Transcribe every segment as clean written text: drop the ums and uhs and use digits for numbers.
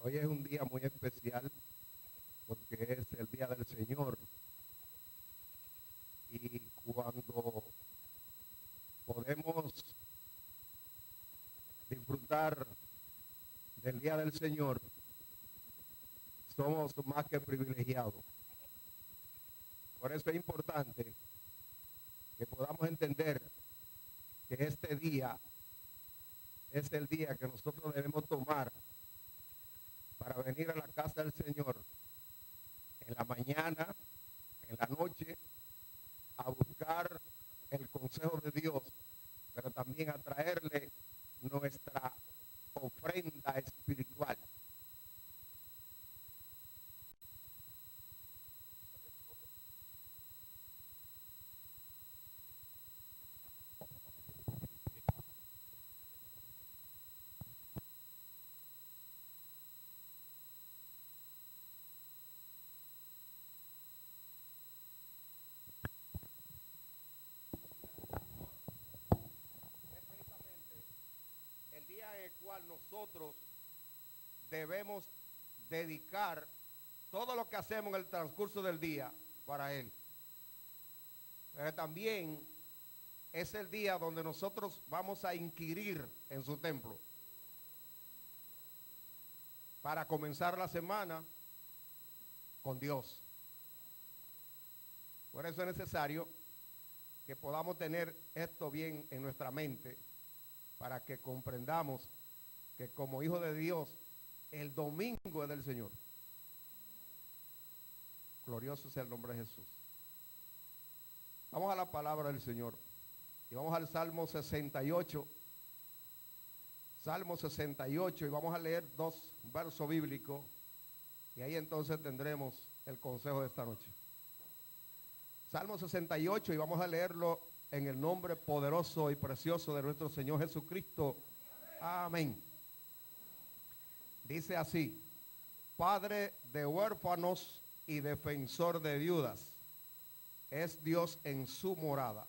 Hoy es un día muy especial porque es el día del Señor y cuando podemos disfrutar del día del Señor, somos más que privilegiados. Por eso es importante que podamos entender que este día es el día que nosotros debemos tomar para venir a la casa del Señor en la mañana, en la noche, a buscar el consejo de Dios, pero también a traerle nuestra ofrenda espiritual. Es precisamente el día en el cual nosotros debemos dedicar todo lo que hacemos en el transcurso del día para Él. Pero también es el día donde nosotros vamos a inquirir en su templo para comenzar la semana con Dios. Por eso es necesario que podamos tener esto bien en nuestra mente para que comprendamos que como hijo de Dios, el domingo es del Señor. Glorioso sea el nombre de Jesús. Vamos a la palabra del Señor y vamos al Salmo 68. Salmo 68 y vamos a leer dos versos bíblicos y ahí entonces tendremos el consejo de esta noche. Salmo 68 y vamos a leerlo en el nombre poderoso y precioso de nuestro Señor Jesucristo. Amén. Dice así: Padre de huérfanos y defensor de viudas, es Dios en su morada.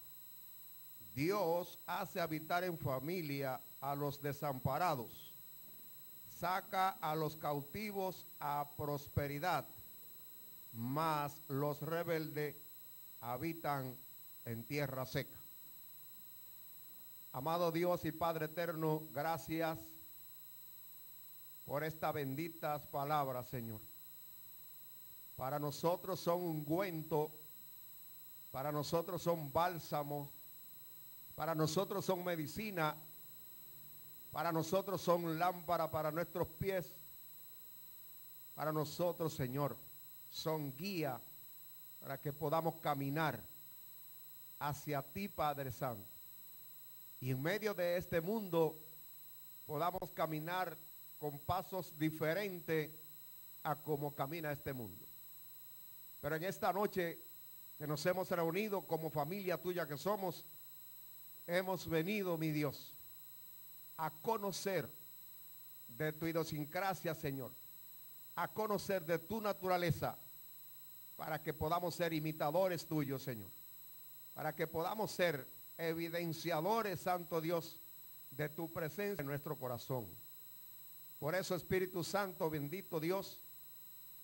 Dios hace habitar en familia a los desamparados, saca a los cautivos a prosperidad, mas los rebeldes habitan en tierra seca. Amado Dios y Padre eterno, gracias por estas benditas palabras, Señor. Para nosotros son ungüento, para nosotros son bálsamos, para nosotros son medicina, para nosotros son lámpara para nuestros pies, para nosotros, Señor, son guía para que podamos caminar hacia ti, Padre Santo. Y en medio de este mundo podamos caminar con pasos diferentes a como camina este mundo. Pero en esta noche que nos hemos reunido como familia tuya que somos, hemos venido, mi Dios, a conocer de tu idiosincrasia, Señor, a conocer de tu naturaleza, para que podamos ser imitadores tuyos, Señor, para que podamos ser evidenciadores, Santo Dios, de tu presencia en nuestro corazón. Por eso, Espíritu Santo, bendito Dios,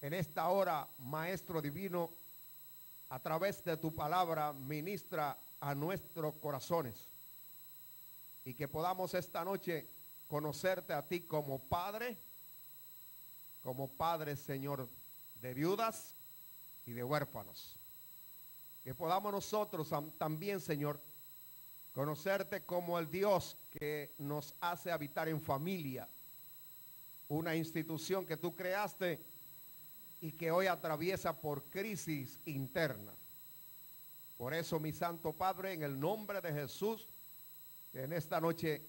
en esta hora, Maestro Divino, a través de tu palabra, ministra a nuestros corazones. Y que podamos esta noche conocerte a ti como Padre, Señor, de viudas y de huérfanos. Que podamos nosotros también, Señor, conocerte como el Dios que nos hace habitar en familia, una institución que tú creaste y que hoy atraviesa por crisis interna. Por eso, mi Santo Padre, en el nombre de Jesús, que en esta noche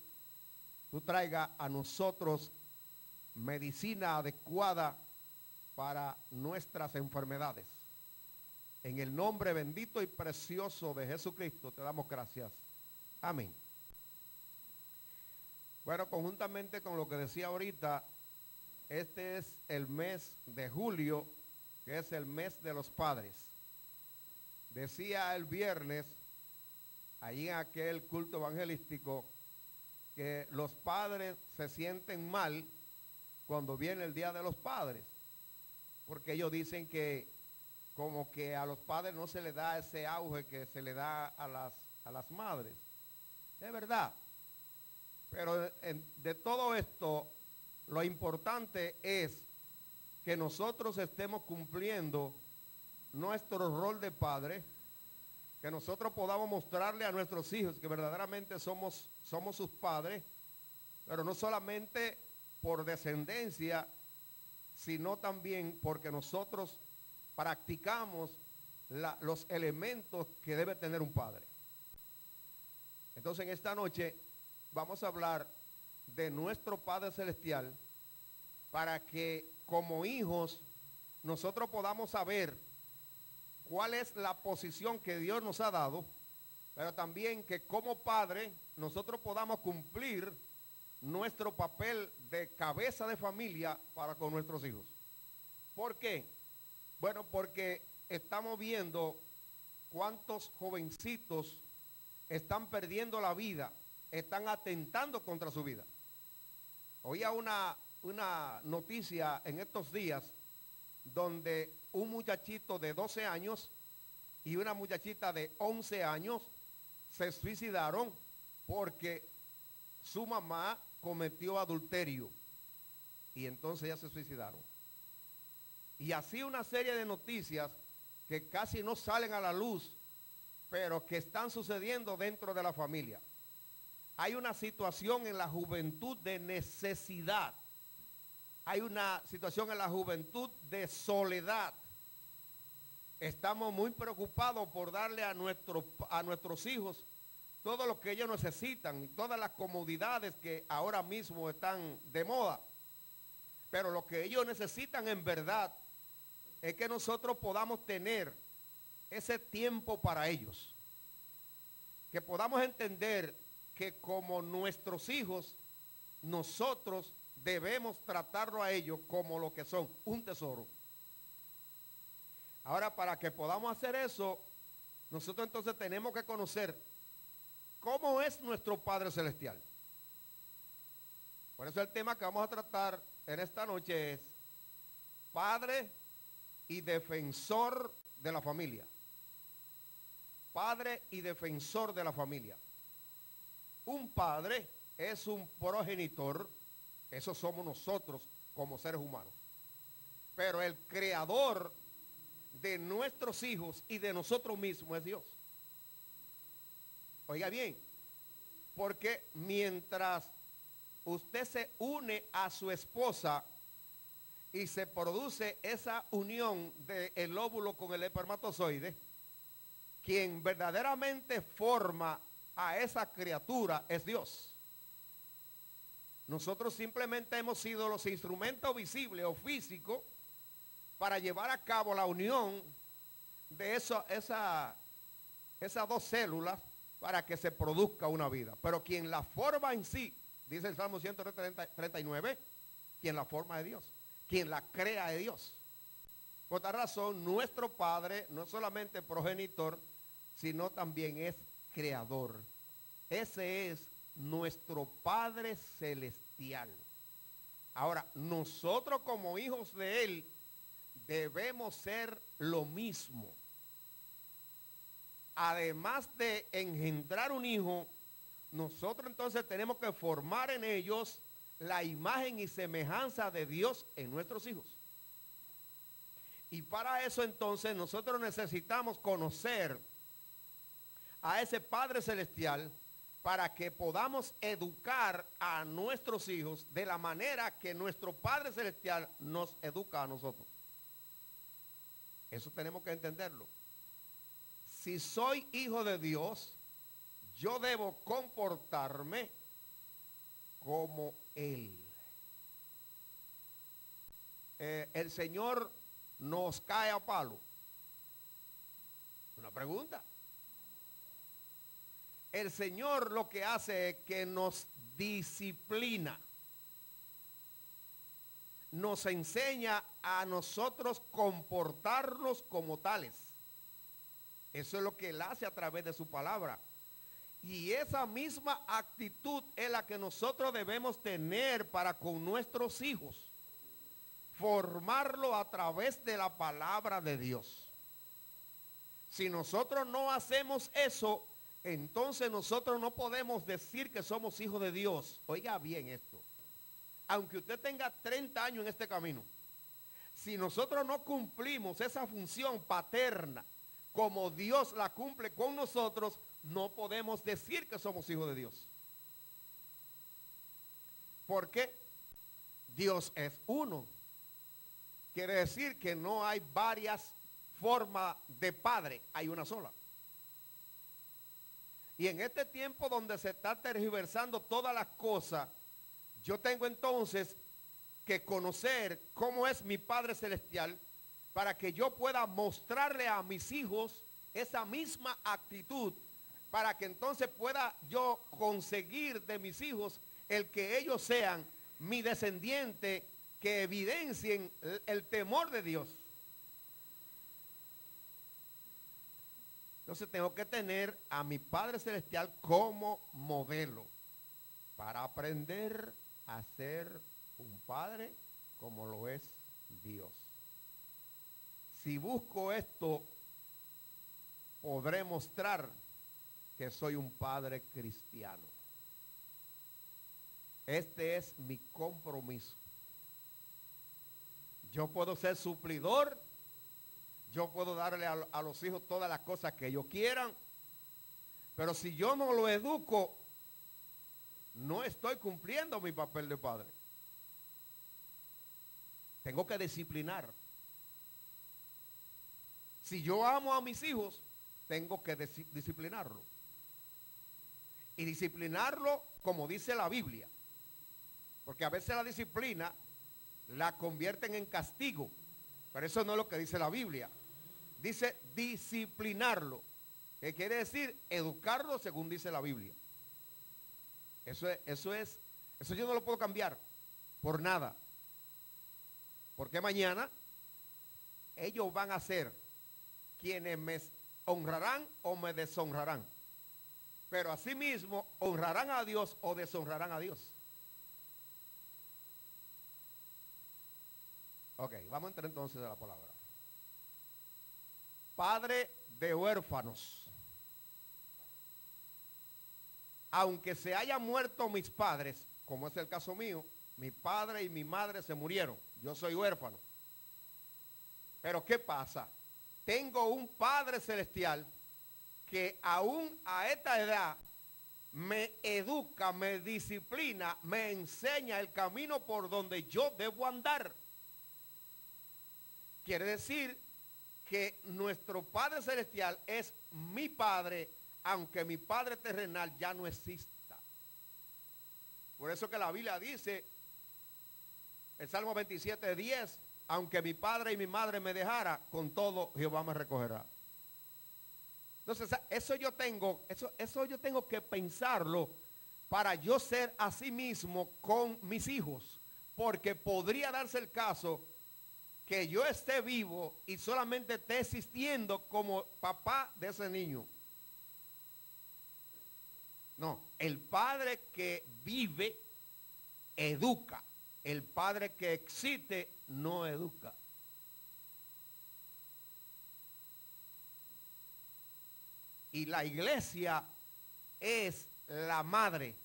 tú traigas a nosotros medicina adecuada para nuestras enfermedades. En el nombre bendito y precioso de Jesucristo te damos gracias. Amén. Bueno, conjuntamente con lo que decía ahorita, este es el mes de julio, que es el mes de los padres. Decía el viernes, allí en aquel culto evangelístico, que los padres se sienten mal cuando viene el Día de los Padres, porque ellos dicen que como que a los padres no se le da ese auge que se le da a las madres. Es verdad, pero de todo esto, lo importante es que nosotros estemos cumpliendo nuestro rol de padre, que nosotros podamos mostrarle a nuestros hijos que verdaderamente somos sus padres, pero no solamente por descendencia, sino también porque nosotros practicamos los elementos que debe tener un padre. Entonces en esta noche vamos a hablar de nuestro Padre Celestial para que como hijos nosotros podamos saber cuál es la posición que Dios nos ha dado, pero también que como padre nosotros podamos cumplir nuestro papel de cabeza de familia para con nuestros hijos. ¿Por qué? Bueno, porque estamos viendo cuántos jovencitos están perdiendo la vida, están atentando contra su vida. Oía una noticia en estos días donde un muchachito de 12 años y una muchachita de 11 años se suicidaron porque su mamá cometió adulterio y entonces ya se suicidaron. Y así una serie de noticias que casi no salen a la luz, pero que están sucediendo dentro de la familia. Hay una situación en la juventud de necesidad. Hay una situación en la juventud de soledad. Estamos muy preocupados por darle a nuestros hijos todo lo que ellos necesitan, todas las comodidades que ahora mismo están de moda. Pero lo que ellos necesitan en verdad es que nosotros podamos tener ese tiempo para ellos. Que podamos entender que como nuestros hijos, nosotros debemos tratarlo a ellos como lo que son, un tesoro. Ahora, para que podamos hacer eso, nosotros entonces tenemos que conocer cómo es nuestro Padre Celestial. Por eso el tema que vamos a tratar en esta noche es Padre y defensor de la familia. Padre y defensor de la familia. Un padre es un progenitor, eso somos nosotros como seres humanos. Pero el creador de nuestros hijos y de nosotros mismos es Dios. Oiga bien, porque mientras usted se une a su esposa y se produce esa unión del óvulo con el espermatozoide, quien verdaderamente forma a esa criatura es Dios. Nosotros simplemente hemos sido los instrumentos visibles o físicos para llevar a cabo la unión de esas dos células para que se produzca una vida. Pero quien la forma en sí, dice el Salmo 139, quien la forma es Dios, quien la crea es Dios. Por tal razón, nuestro Padre no solamente progenitor, sino también es creador. Ese es nuestro Padre Celestial. Ahora, nosotros como hijos de Él debemos ser lo mismo. Además de engendrar un hijo, nosotros entonces tenemos que formar en ellos la imagen y semejanza de Dios en nuestros hijos. Y para eso entonces nosotros necesitamos conocer a ese Padre Celestial para que podamos educar a nuestros hijos de la manera que nuestro Padre Celestial nos educa a nosotros. Eso tenemos que entenderlo. Si soy hijo de Dios, yo debo comportarme como Él. El Señor nos cae a palo. Una pregunta. El Señor lo que hace es que nos disciplina. Nos enseña a nosotros comportarnos como tales. Eso es lo que Él hace a través de su palabra. Y esa misma actitud es la que nosotros debemos tener para con nuestros hijos. formarlo a través de la palabra de Dios. Si nosotros no hacemos eso, entonces nosotros no podemos decir que somos hijos de Dios. Oiga bien esto. Aunque usted tenga 30 años en este camino, si nosotros no cumplimos esa función paterna como Dios la cumple con nosotros, no podemos decir que somos hijos de Dios. Porque Dios es uno. Quiere decir que no hay varias formas de padre, hay una sola. Y en este tiempo donde se está tergiversando todas las cosas, yo tengo entonces que conocer cómo es mi Padre Celestial para que yo pueda mostrarle a mis hijos esa misma actitud, para que entonces pueda yo conseguir de mis hijos el que ellos sean mi descendiente, que evidencien el temor de Dios. Entonces tengo que tener a mi Padre Celestial como modelo para aprender a ser un padre como lo es Dios. Si busco esto, podré mostrar que soy un padre cristiano. Este es mi compromiso. Yo puedo ser suplidor, yo puedo darle a los hijos todas las cosas que ellos quieran, pero si yo no lo educo, no estoy cumpliendo mi papel de padre. Tengo que disciplinar. Si yo amo a mis hijos, tengo que disciplinarlo. Y disciplinarlo como dice la Biblia. Porque a veces la disciplina la convierten en castigo. Pero eso no es lo que dice la Biblia. Dice disciplinarlo. ¿Qué quiere decir? Educarlo según dice la Biblia. Eso yo no lo puedo cambiar por nada. Porque mañana ellos van a ser quienes me honrarán o me deshonrarán. Pero asimismo honrarán a Dios o deshonrarán a Dios. Ok, vamos a entrar entonces a la palabra. Padre de huérfanos. Aunque se hayan muerto mis padres, como es el caso mío, mi padre y mi madre se murieron. Yo soy huérfano. Pero ¿qué pasa? Tengo un Padre Celestial que aún a esta edad me educa, me disciplina, me enseña el camino por donde yo debo andar. Quiere decir que nuestro Padre Celestial es mi Padre, aunque mi Padre terrenal ya no exista. Por eso que la Biblia dice, el Salmo 27:10, aunque mi padre y mi madre me dejara, con todo Jehová me recogerá. Entonces, eso yo tengo que pensarlo para yo ser así mismo con mis hijos. Porque podría darse el caso que yo esté vivo y solamente esté existiendo como papá de ese niño. No, el padre que vive, educa. El padre que existe, no educa. Y la iglesia es la madre.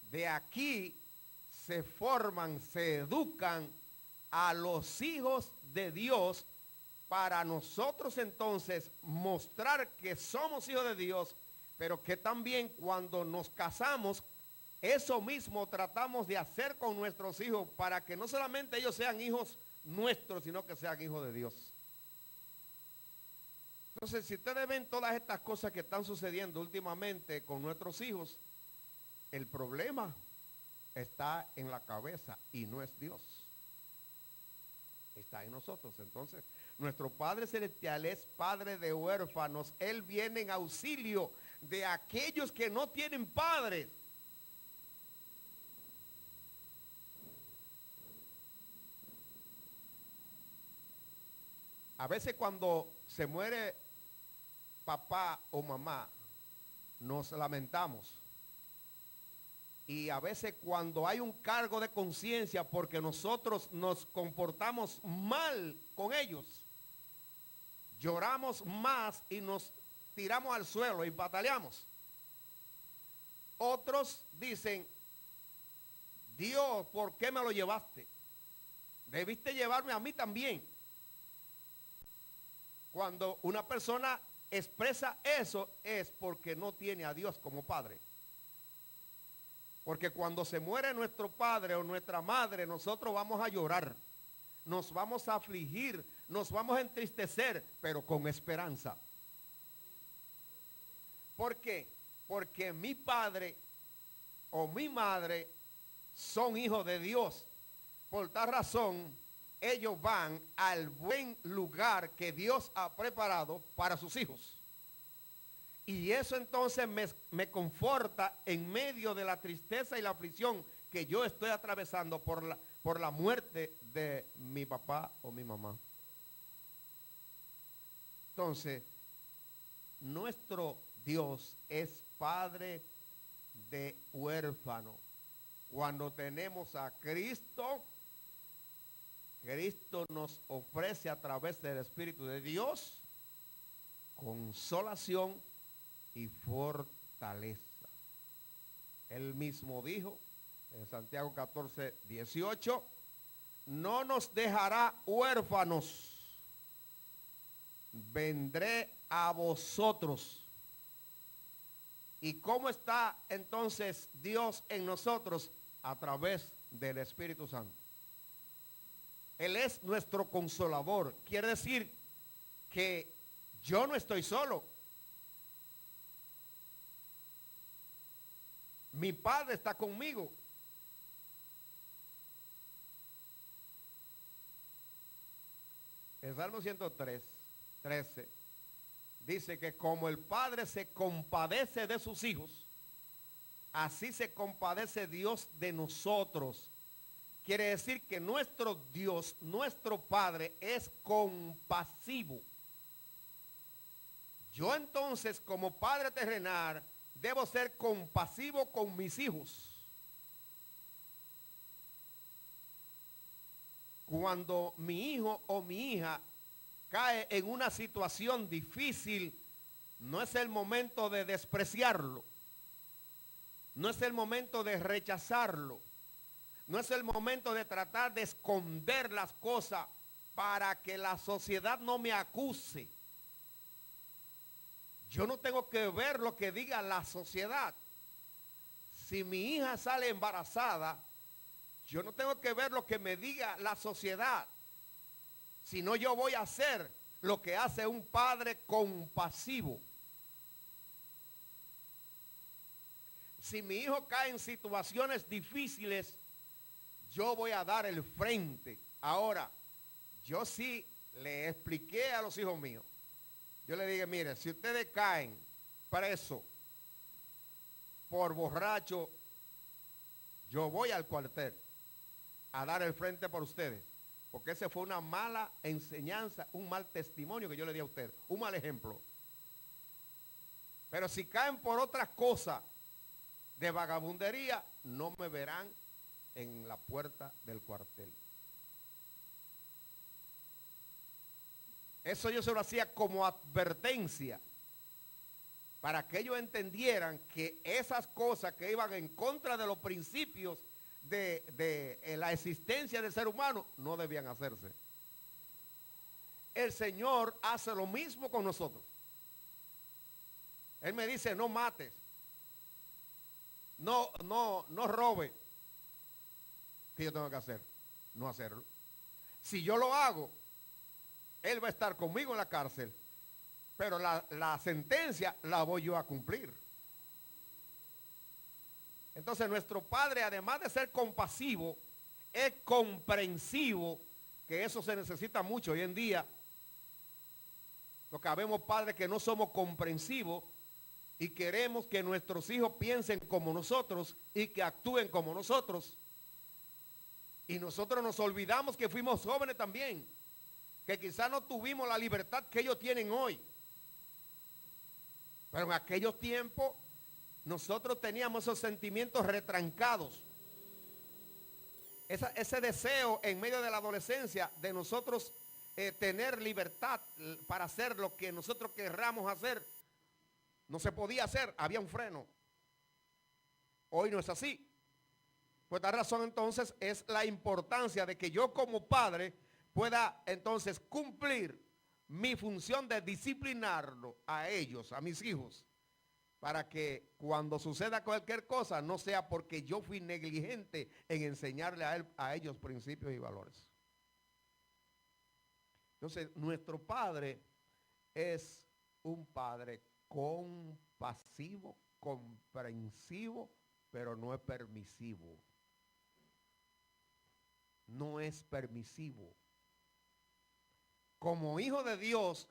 De aquí se forman, se educan a los hijos de Dios para nosotros entonces mostrar que somos hijos de Dios, pero que también cuando nos casamos, eso mismo tratamos de hacer con nuestros hijos para que no solamente ellos sean hijos nuestros, sino que sean hijos de Dios. Entonces, si ustedes ven todas estas cosas que están sucediendo últimamente con nuestros hijos, el problema está en la cabeza y no es Dios. Está en nosotros. Entonces, nuestro Padre Celestial es Padre de huérfanos. Él viene en auxilio de aquellos que no tienen padres. A veces cuando se muere papá o mamá, nos lamentamos. Y a veces cuando hay un cargo de conciencia porque nosotros nos comportamos mal con ellos, lloramos más y nos tiramos al suelo y pataleamos. Otros dicen, Dios, ¿por qué me lo llevaste? Debiste llevarme a mí también. Cuando una persona expresa eso es porque no tiene a Dios como padre. Porque cuando se muere nuestro padre o nuestra madre, nosotros vamos a llorar, nos vamos a afligir, nos vamos a entristecer, pero con esperanza. ¿Por qué? Porque mi padre o mi madre son hijos de Dios. Por tal razón, ellos van al buen lugar que Dios ha preparado para sus hijos. Y eso entonces me conforta en medio de la tristeza y la aflicción que yo estoy atravesando por la muerte de mi papá o mi mamá. Entonces, nuestro Dios es Padre de huérfano. Cuando tenemos a Cristo, Cristo nos ofrece a través del Espíritu de Dios consolación y fortaleza. Él mismo dijo en Santiago 14, 18, no nos dejará huérfanos, vendré a vosotros. ¿Y cómo está entonces Dios en nosotros? A través del Espíritu Santo. Él es nuestro consolador. Quiere decir que yo no estoy solo. Mi Padre está conmigo. El Salmo 103, 13, dice que como el Padre se compadece de sus hijos, así se compadece Dios de nosotros. Quiere decir que nuestro Dios, nuestro Padre, es compasivo. Yo entonces, como Padre terrenal, debo ser compasivo con mis hijos. Cuando mi hijo o mi hija cae en una situación difícil, no es el momento de despreciarlo. No es el momento de rechazarlo. No es el momento de tratar de esconder las cosas para que la sociedad no me acuse. Yo no tengo que ver lo que diga la sociedad. Si mi hija sale embarazada, yo no tengo que ver lo que me diga la sociedad, sino yo voy a hacer lo que hace un padre compasivo. Si mi hijo cae en situaciones difíciles, yo voy a dar el frente. Ahora, yo sí le expliqué a los hijos míos. Yo le dije, mire, si ustedes caen presos por borracho, yo voy al cuartel a dar el frente por ustedes. Porque ese fue una mala enseñanza, un mal testimonio que yo le di a ustedes, un mal ejemplo. Pero si caen por otras cosas de vagabundería, no me verán en la puerta del cuartel. Eso yo se lo hacía como advertencia para que ellos entendieran que esas cosas que iban en contra de los principios de la existencia del ser humano no debían hacerse. El Señor hace lo mismo con nosotros. Él me dice, no mates, no robe. ¿Qué yo tengo que hacer? No hacerlo. Si yo lo hago, Él va a estar conmigo en la cárcel, pero la sentencia la voy yo a cumplir. Entonces nuestro Padre, además de ser compasivo, es comprensivo, que eso se necesita mucho hoy en día. Porque habemos padres que no somos comprensivos y queremos que nuestros hijos piensen como nosotros y que actúen como nosotros. Y nosotros nos olvidamos que fuimos jóvenes también, que quizás no tuvimos la libertad que ellos tienen hoy. Pero en aquellos tiempos nosotros teníamos esos sentimientos retrancados. Ese deseo en medio de la adolescencia de nosotros tener libertad para hacer lo que nosotros querramos hacer, no se podía hacer, había un freno. Hoy no es así. Por esta razón entonces es la importancia de que yo como padre pueda entonces cumplir mi función de disciplinarlo a ellos, a mis hijos, para que cuando suceda cualquier cosa no sea porque yo fui negligente en enseñarle a ellos principios y valores. Entonces, nuestro Padre es un Padre compasivo, comprensivo, pero no es permisivo. No es permisivo. Como hijo de Dios,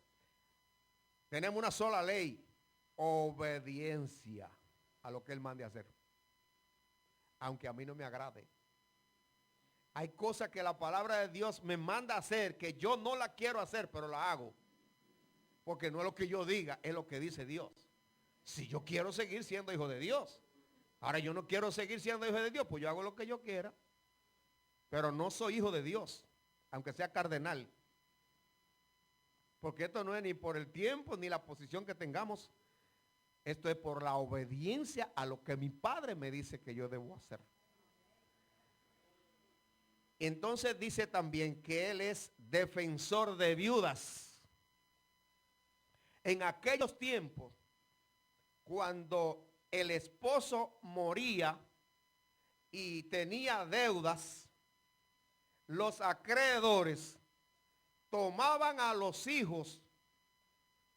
tenemos una sola ley: obediencia a lo que Él mande a hacer, aunque a mí no me agrade. Hay cosas que la palabra de Dios me manda a hacer que yo no la quiero hacer, pero la hago, porque no es lo que yo diga, es lo que dice Dios. Si yo quiero seguir siendo hijo de Dios, ahora yo no quiero seguir siendo hijo de Dios, pues yo hago lo que yo quiera, pero no soy hijo de Dios, aunque sea cardenal, porque esto no es ni por el tiempo ni la posición que tengamos. Esto es por la obediencia a lo que mi Padre me dice que yo debo hacer. Entonces dice también que Él es defensor de viudas. En aquellos tiempos, cuando el esposo moría y tenía deudas, los acreedores tomaban a los hijos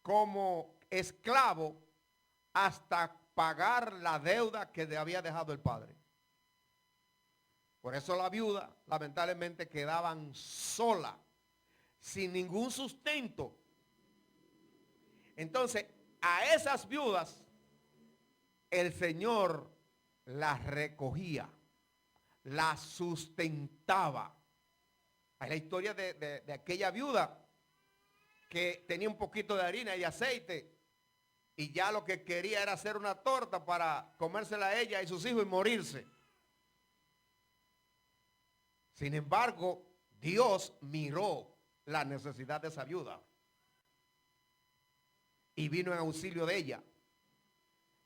como esclavos hasta pagar la deuda que le había dejado el padre. Por eso la viuda lamentablemente quedaban sola, sin ningún sustento. Entonces, a esas viudas el Señor las recogía, las sustentaba. Hay la historia de aquella viuda que tenía un poquito de harina y aceite y ya lo que quería era hacer una torta para comérsela a ella y sus hijos y morirse. Sin embargo, Dios miró la necesidad de esa viuda y vino en auxilio de ella.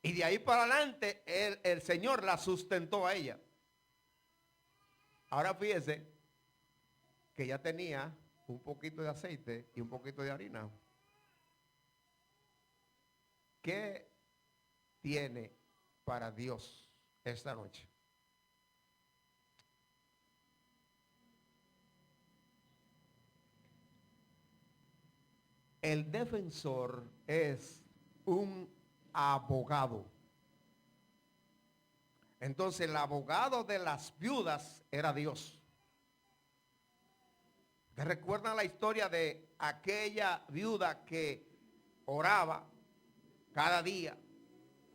Y de ahí para adelante el Señor la sustentó a ella. Ahora fíjese que ya tenía un poquito de aceite y un poquito de harina. ¿Qué tiene para Dios esta noche? El defensor es un abogado. Entonces el abogado de las viudas era Dios. ¿Te recuerdan la historia de aquella viuda que oraba cada día,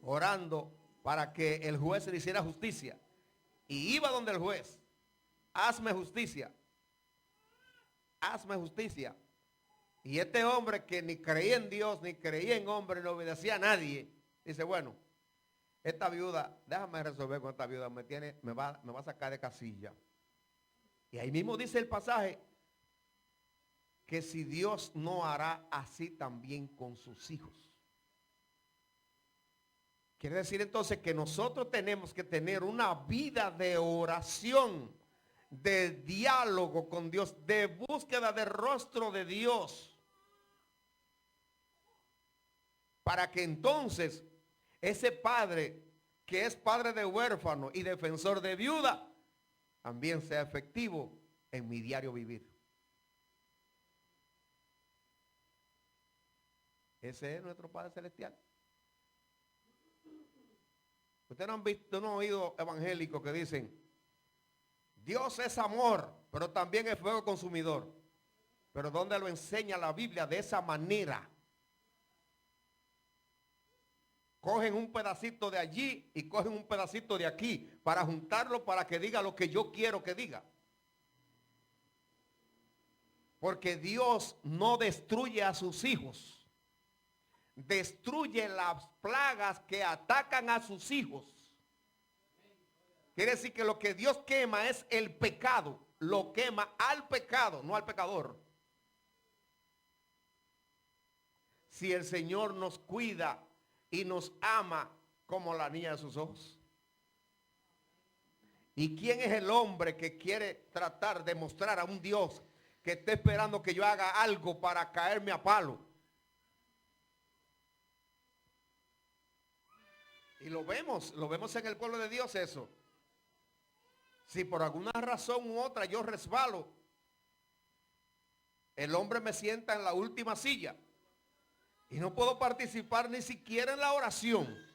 orando para que el juez le hiciera justicia? Y iba donde el juez: hazme justicia, hazme justicia. Y este hombre que ni creía en Dios, ni creía en hombre, no obedecía a nadie, dice: bueno, esta viuda, déjame resolver con esta viuda, me va a sacar de casilla. Y ahí mismo dice el pasaje que si Dios no hará así también con sus hijos. Quiere decir entonces que nosotros tenemos que tener una vida de oración, de diálogo con Dios, de búsqueda del rostro de Dios, para que entonces ese padre que es padre de huérfano y defensor de viuda también sea efectivo en mi diario vivir. Ese es nuestro Padre Celestial. Ustedes no han visto, no han oído evangélicos que dicen: Dios es amor, pero también es fuego consumidor. Pero ¿dónde lo enseña la Biblia de esa manera? Cogen un pedacito de allí y cogen un pedacito de aquí para juntarlo para que diga lo que yo quiero que diga. Porque Dios no destruye a sus hijos. destruye las plagas que atacan a sus hijos. Quiere decir que lo que Dios quema es el pecado. Lo quema al pecado, no al pecador. Si el Señor nos cuida y nos ama como la niña de sus ojos. ¿Y quién es el hombre que quiere tratar de mostrar a un Dios que esté esperando que yo haga algo para caerme a palo? Y lo vemos en el pueblo de Dios eso. Si por alguna razón u otra yo resbalo, el hombre me sienta en la última silla y no puedo participar ni siquiera en la oración.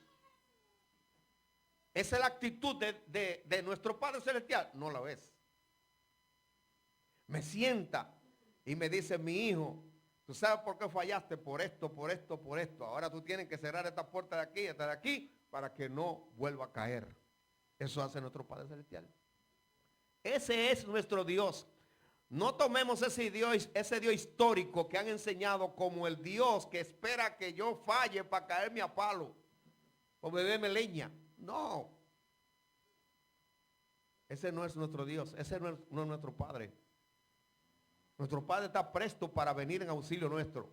Esa es la actitud de nuestro Padre Celestial. No la ves. Me sienta y me dice: mi hijo, ¿tú sabes por qué fallaste? Por esto, por esto, por esto. Ahora tú tienes que cerrar esta puerta de aquí, esta de aquí, para que no vuelva a caer. Eso hace nuestro Padre Celestial. Ese es nuestro Dios. No tomemos ese Dios histórico que han enseñado como el Dios que espera que yo falle para caerme a palo o beberme leña. No. Ese no es nuestro Dios. Ese no es nuestro Padre. Nuestro Padre está presto para venir en auxilio nuestro.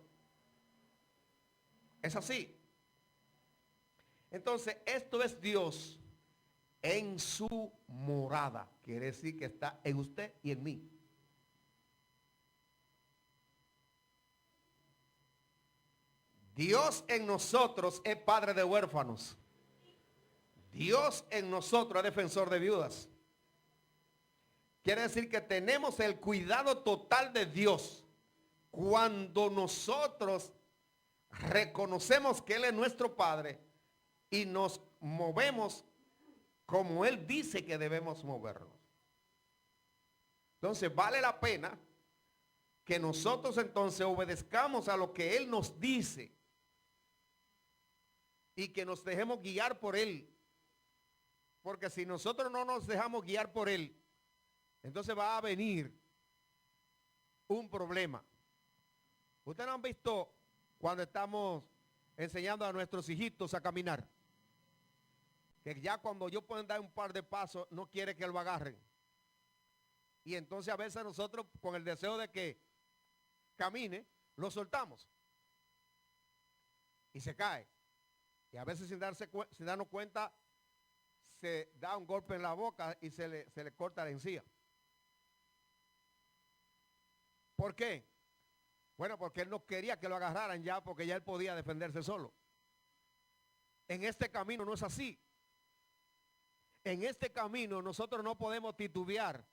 Es así. Entonces, esto es Dios en su morada. Quiere decir que está en usted y en mí. Dios en nosotros es padre de huérfanos. Dios en nosotros es defensor de viudas. Quiere decir que tenemos el cuidado total de Dios cuando nosotros reconocemos que Él es nuestro Padre y nos movemos como Él dice que debemos movernos. Entonces vale la pena que nosotros entonces obedezcamos a lo que Él nos dice y que nos dejemos guiar por Él. Porque si nosotros no nos dejamos guiar por Él, entonces va a venir un problema. Ustedes no han visto cuando estamos enseñando a nuestros hijitos a caminar, que ya cuando ellos pueden dar un par de pasos, no quiere que lo agarren. Y entonces a veces nosotros, con el deseo de que camine, lo soltamos. Y se cae. Y a veces sin darnos cuenta, se da un golpe en la boca y se le corta la encía. ¿Por qué? Bueno, porque él no quería que lo agarraran ya, porque ya él podía defenderse solo. En este camino no es así. En este camino nosotros no podemos titubear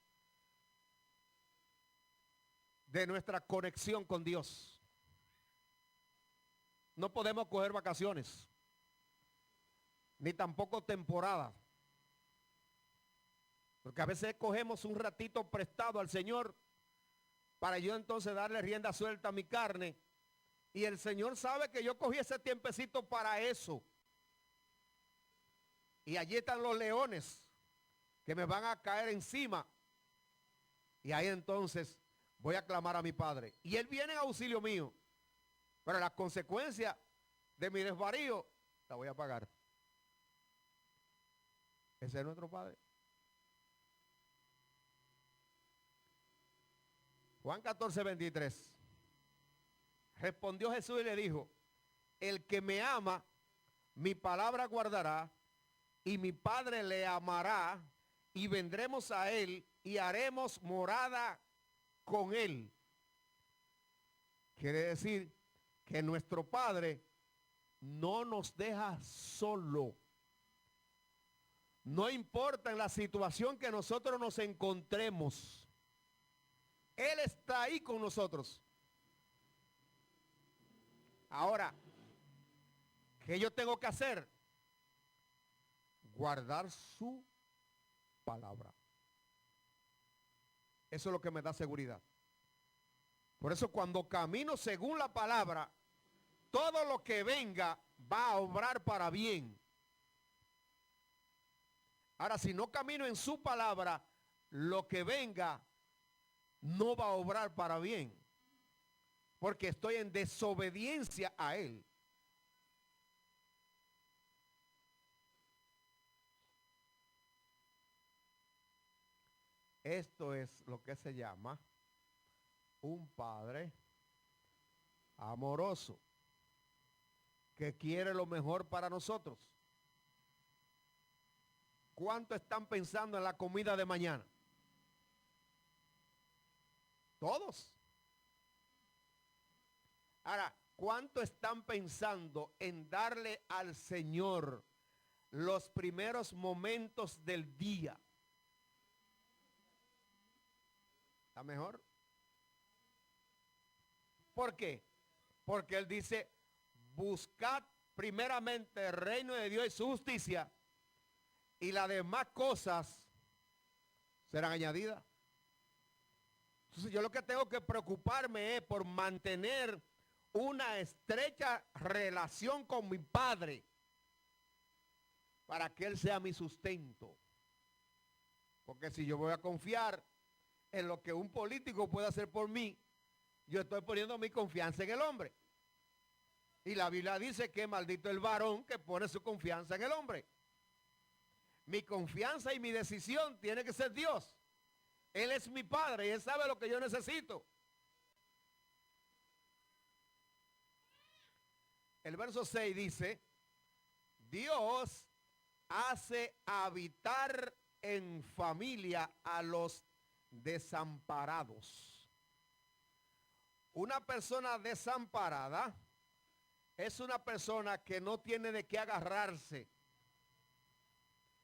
de nuestra conexión con Dios. No podemos coger vacaciones, ni tampoco temporada. Porque a veces cogemos un ratito prestado al Señor para yo entonces darle rienda suelta a mi carne. Y el Señor sabe que yo cogí ese tiempecito para eso. Y allí están los leones que me van a caer encima. Y ahí entonces voy a clamar a mi Padre. Y Él viene en auxilio mío. Pero las consecuencias de mi desvarío la voy a pagar. Ese es nuestro Padre. Juan 14:23. Respondió Jesús y le dijo: el que me ama, mi palabra guardará, y mi Padre le amará, y vendremos a él y haremos morada con él. Quiere decir que nuestro Padre no nos deja solo. No importa en la situación que nosotros nos encontremos. Él está ahí con nosotros. Ahora, ¿qué yo tengo que hacer? Guardar su palabra. Eso es lo que me da seguridad. Por eso cuando camino según la palabra, todo lo que venga va a obrar para bien. Ahora, si no camino en su palabra, lo que venga no va a obrar para bien. Porque estoy en desobediencia a Él. Esto es lo que se llama un padre amoroso que quiere lo mejor para nosotros. ¿Cuánto están pensando en la comida de mañana? Todos. Ahora, ¿cuánto están pensando en darle al Señor los primeros momentos del día? ¿Está mejor? ¿Por qué? Porque Él dice, buscad primeramente el reino de Dios y su justicia, y las demás cosas serán añadidas. Entonces yo lo que tengo que preocuparme es por mantener una estrecha relación con mi Padre para que Él sea mi sustento. Porque si yo voy a confiar en lo que un político puede hacer por mí, yo estoy poniendo mi confianza en el hombre. Y la Biblia dice que maldito el varón que pone su confianza en el hombre. Mi confianza y mi decisión tiene que ser Dios. Él es mi Padre y Él sabe lo que yo necesito. El verso 6 dice, Dios hace habitar en familia a los desamparados. Una persona desamparada es una persona que no tiene de qué agarrarse.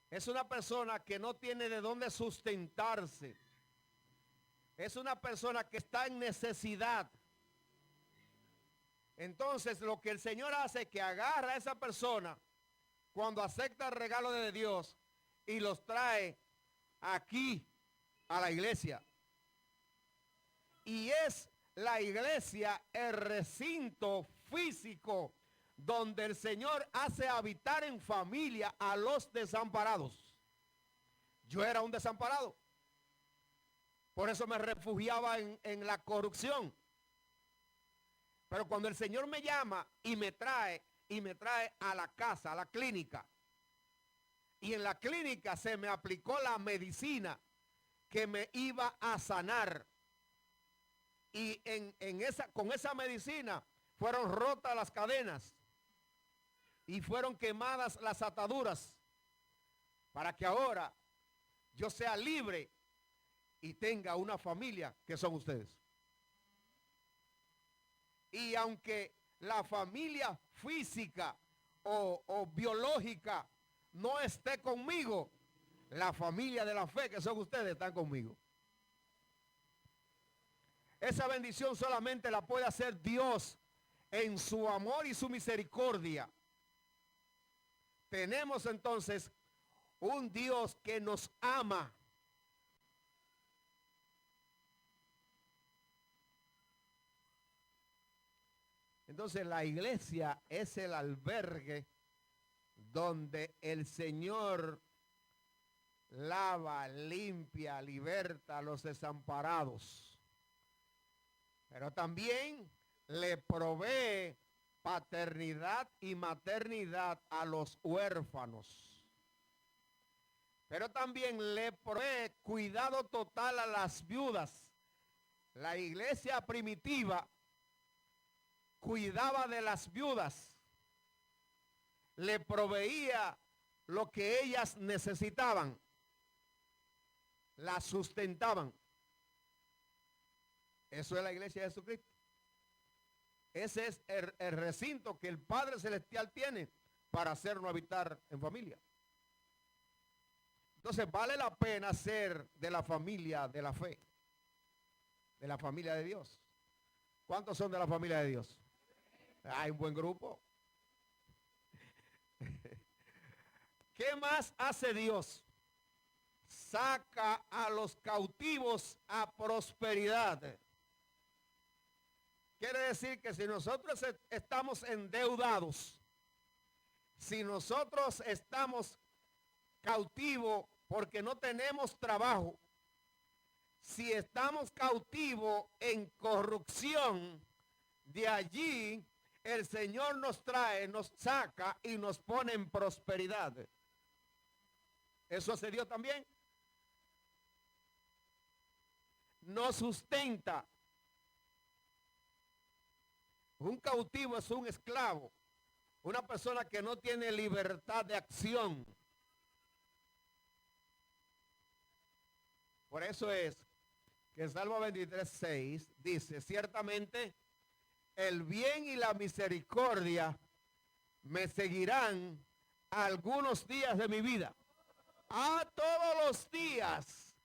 Es una persona que no tiene de dónde sustentarse. Es una persona que está en necesidad. Entonces lo que el Señor hace es que agarra a esa persona cuando acepta el regalo de Dios y los trae aquí a la iglesia. Y es la iglesia el recinto físico donde el Señor hace habitar en familia a los desamparados. Yo era un desamparado. Por eso me refugiaba en la corrupción. Pero cuando el Señor me llama y me trae a la casa, a la clínica, y en la clínica se me aplicó la medicina que me iba a sanar. Y con esa medicina fueron rotas las cadenas y fueron quemadas las ataduras para que ahora yo sea libre y tenga una familia que son ustedes. Y aunque la familia física o biológica no esté conmigo, la familia de la fe que son ustedes están conmigo. Esa bendición solamente la puede hacer Dios en su amor y su misericordia. Tenemos entonces un Dios que nos ama. Entonces la iglesia es el albergue donde el Señor lava, limpia, liberta a los desamparados. Pero también le provee paternidad y maternidad a los huérfanos. Pero también le provee cuidado total a las viudas. La iglesia primitiva cuidaba de las viudas, le proveía lo que ellas necesitaban, las sustentaban. Eso es la iglesia de Jesucristo. Ese es el recinto que el Padre Celestial tiene para hacernos habitar en familia. Entonces vale la pena ser de la familia de la fe, de la familia de Dios. ¿Cuántos son de la familia de Dios? Hay un buen grupo. ¿Qué más hace Dios? Saca a los cautivos a prosperidad. Quiere decir que si nosotros estamos endeudados, si nosotros estamos cautivos porque no tenemos trabajo, si estamos cautivos en corrupción, de allí el Señor nos trae, nos saca y nos pone en prosperidad. ¿Eso hace Dios también? nos sustenta. Un cautivo es un esclavo, una persona que no tiene libertad de acción. Por eso es que Salmo 23:6 dice, ciertamente el bien y la misericordia me seguirán algunos días de mi vida. A todos los días.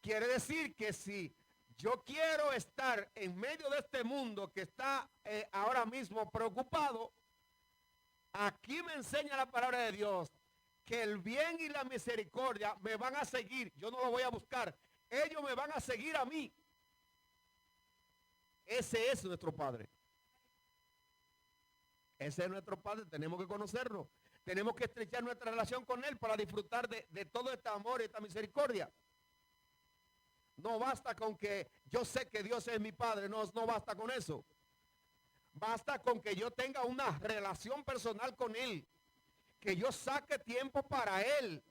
Quiere decir que si yo quiero estar en medio de este mundo que está ahora mismo preocupado, aquí me enseña la palabra de Dios que el bien y la misericordia me van a seguir. Yo no lo voy a buscar. Ellos me van a seguir a mí. Ese es nuestro Padre. Ese es nuestro Padre. Tenemos que conocerlo. Tenemos que estrechar nuestra relación con Él para disfrutar de todo este amor y esta misericordia. No basta con que yo sé que Dios es mi Padre. No basta con eso. Basta con que yo tenga una relación personal con Él. Que yo saque tiempo para Él.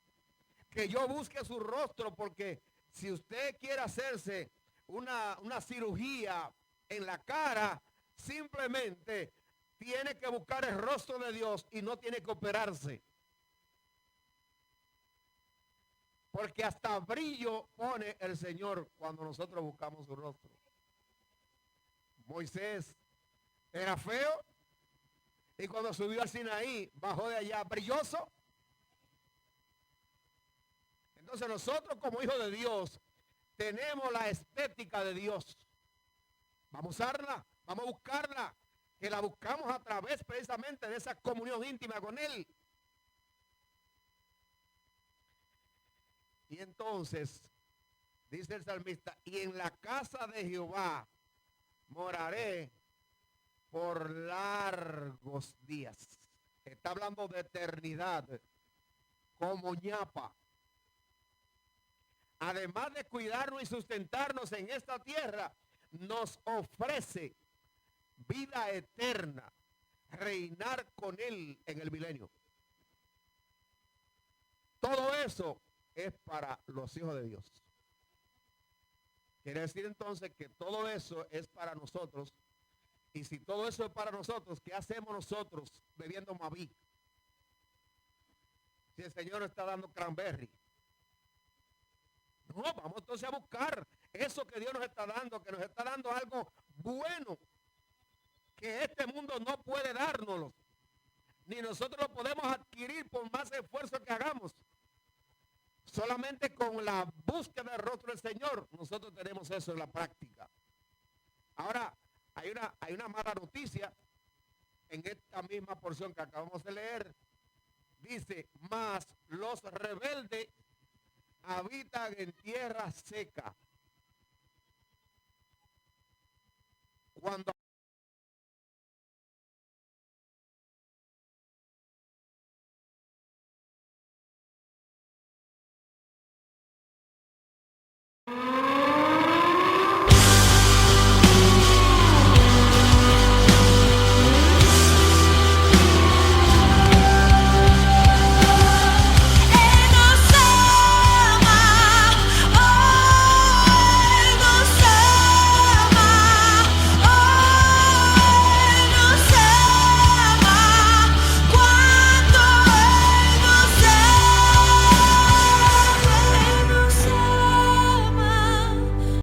Que yo busque su rostro. Porque si usted quiere hacerse una cirugía en la cara, simplemente tiene que buscar el rostro de Dios y no tiene que operarse. Porque hasta brillo pone el Señor cuando nosotros buscamos su rostro. Moisés era feo y cuando subió al Sinaí bajó de allá brilloso. Entonces nosotros como hijos de Dios tenemos la estética de Dios. Vamos a usarla, vamos a buscarla, que la buscamos a través precisamente de esa comunión íntima con Él. Y entonces, dice el salmista, y en la casa de Jehová moraré por largos días. Está hablando de eternidad, como ñapa. Además de cuidarnos y sustentarnos en esta tierra, nos ofrece vida eterna, reinar con Él en el milenio. Todo eso es para los hijos de Dios. Quiere decir entonces que todo eso es para nosotros. Y si todo eso es para nosotros, ¿qué hacemos nosotros bebiendo Maví? Si el Señor nos está dando cranberry. No, vamos entonces a buscar eso que Dios nos está dando, que nos está dando algo bueno, que este mundo no puede dárnoslo. Ni nosotros lo podemos adquirir por más esfuerzo que hagamos. Solamente con la búsqueda del rostro del Señor, nosotros tenemos eso en la práctica. Ahora, hay una mala noticia en esta misma porción que acabamos de leer. Dice, mas los rebeldes habitan en tierra seca. Cuando